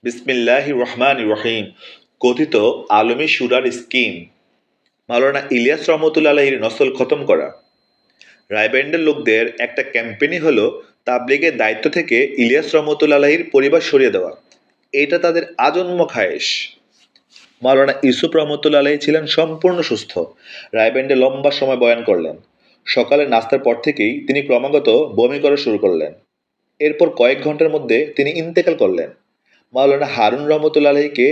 বিসমিল্লাহির রহমানির রহিম। কথিত আলমী শুরার স্কিম মাওলানা ইলিয়াস রহমতুল্লাহ আলাহির নসল খতম করা। রায়বেন্ডের লোকদের একটা ক্যাম্পেইনই হলো তাবলিগের দায়িত্ব থেকে ইলিয়াস রহমতুল্লাহ আলাহির পরিবার সরিয়ে দেওয়া। এটা তাদের আজন্ম খায়েশ। মাওলানা ইউসুফ রহমতুল্লাহ আলাহি ছিলেন সম্পূর্ণ সুস্থ। রায়বেন্ডে লম্বা সময় বয়ান করলেন। সকালে নাস্তার পর থেকেই তিনি ক্রমাগত বমি করা শুরু করলেন। এরপর কয়েক ঘন্টার মধ্যে তিনি ইন্তেকাল করলেন। মাওলানা হারুন রহমতুল্লাহ আলাহিকে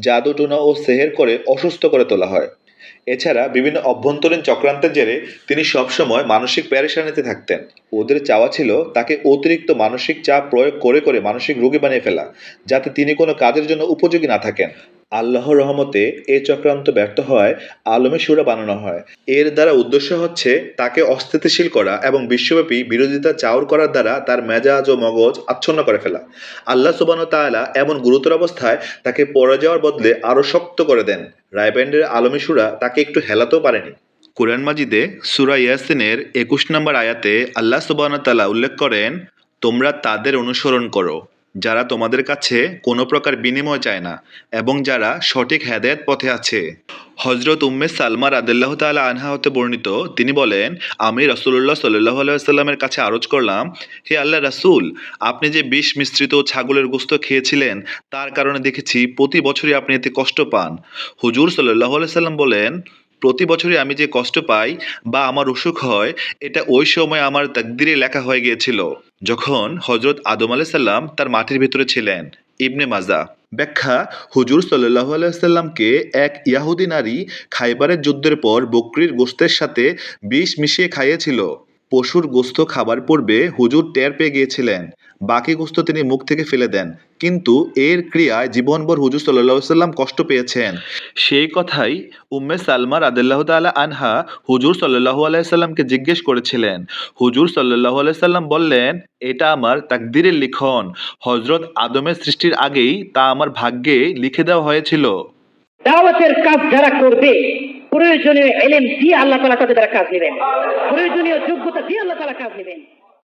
জাদুটোনা ও সেহের করে অসুস্থ করে তোলা হয়। এছাড়া বিভিন্ন অভ্যন্তরীণ চক্রান্তের জেরে তিনি সবসময় মানসিক প্যারেশানিতে থাকতেন। ওদের চাওয়া ছিল তাকে অতিরিক্ত মানসিক চাপ প্রয়োগ করে করে মানসিক রোগী বানিয়ে ফেলা, যাতে তিনি কোনো কাজের জন্য উপযোগী না থাকেন। আল্লাহর রহমতে এই চক্রান্ত ব্যর্থ হওয়ায় আলমী সূরা বানানো হয়। এর দ্বারা উদ্দেশ্য হচ্ছে তাকে অস্থিতিশীল করা এবং বিশ্বব্যাপী বিরোধিতা চাউর করার দ্বারা তার মেজাজ ও মগজ আচ্ছন্ন করে ফেলা। আল্লাহ সুবহানাহু ওয়া তাআলা এমন গুরুতর অবস্থায় তাকে পড়ে যাওয়ার বদলে আরও শক্ত করে দেন। রায়বেন্ডের আলমী সূরা তাকে একটু হেলাতেও পারেনি। কুরআন মাজিদে সূরা ইয়াসিনের ২১ নম্বর আয়াতে আল্লাহ সুবহানাহু ওয়া তাআলা উল্লেখ করেন, তোমরা তাদের অনুসরণ করো যারা তোমাদের কাছে কোনো প্রকার বিনিময় চায় না এবং যারা সঠিক হেদায়েত পথে আছে। হজরত উম্মে সালমা রাদিয়াল্লাহু তাআলা আনহা হতে বর্ণিত, তিনি বলেন, আমি রাসূলুল্লাহ সাল্লাল্লাহু আলাইহি ওয়াসাল্লামের কাছে আরজ করলাম, হে আল্লাহর রাসূল, আপনি যে বিষ মিশ্রিত ছাগলের গোশত খেয়েছিলেন তার কারণে দেখেছি প্রতি বছরই আপনি এতে কষ্ট পান। হুজুর সাল্লাল্লাহু আলাইহি সাল্লাম বলেন, প্রতি বছরই আমি যে কষ্ট পাই বা আমার অসুখ হয়, এটা ওই সময় আমার তাকদীরে লেখা হয়ে গিয়েছিল যখন হজরত আদম আলাইহিস সালাম তার মাটির ভিতরে ছিলেন। ইবনে মাজা। ব্যাখ্যা, হুজুর সাল্লাল্লাহু আলাইহি সাল্লামকে এক ইয়াহুদি নারী খাইবারের যুদ্ধের পর বকরির গোশতের সাথে বিষ মিশিয়ে খাইয়েছিল। পশুর গোশত খাবার পূর্বে হুজুর টের পেয়ে গিয়েছিলেন। বাকি গোশত তিনি মুখ থেকে ফেলে দেন, কিন্তু এর ক্রিয়ায় জীবনভর হুজুর সাল্লাল্লাহু আলাইহি সাল্লাম কষ্ট পেয়েছেন। সেই কথাই উম্মে সালমা রাদিয়াল্লাহু তাআলা আনহা হুজুর সাল্লাল্লাহু আলাইহি সাল্লামকে জিজ্ঞেস করেছিলেন। হুজুর সাল্লাল্লাহু আলাইহি সাল্লাম বললেন, এটা আমার তাকদীরের লিখন। হযরত আদমের সৃষ্টির আগেই তা আমার ভাগ্যে লিখে দেওয়া হয়েছিল। দাওয়াতের কাজ যারা করবে, প্রয়োজনীয় ইলম দিয়ে আল্লাহ তাআলা তাদের দ্বারা কাজ নেবেন, প্রয়োজনীয় যোগ্যতা দিয়ে আল্লাহ তাআলা কাজ নেবেন।